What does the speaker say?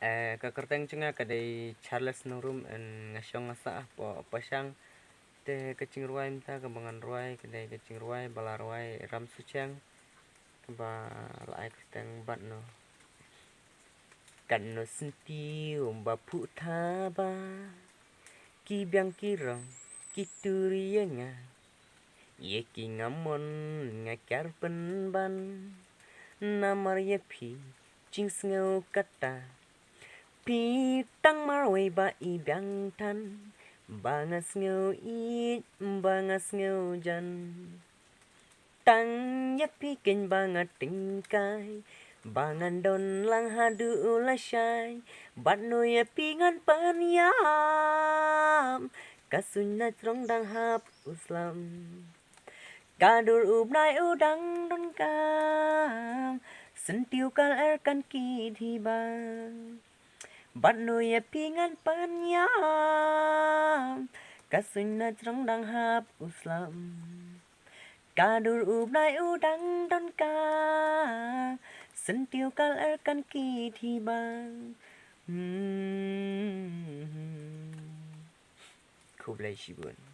kakerteng cunga kadai Charles Nurum en ngasyong ngasa po pasyang te kecing ruai mta kembangan ruai kadai kecing ruai bala ruai ram suceng ba lai kerteng bat no kan no senti umba pu thaba ki biang kirong ki turiyenga ye ki ngamon ngakar penban namar ye phi ching sngo kata pi tang mar wei ba I biang tan bangas ngeu I bangas ngeu jan tang ye pi ken bangat tingkai bangan don lang hadu la shai bat no ye pi ngan pan yam kasunna trong dang hap uslam kadur ubnai udang don kam sentiu kal kan ki thibang bat no ye pi ngan pan yam kasunna trong dang hap uslam kadur ubnai udang don ka sentiu kal kan ki thibang Kublai Shibun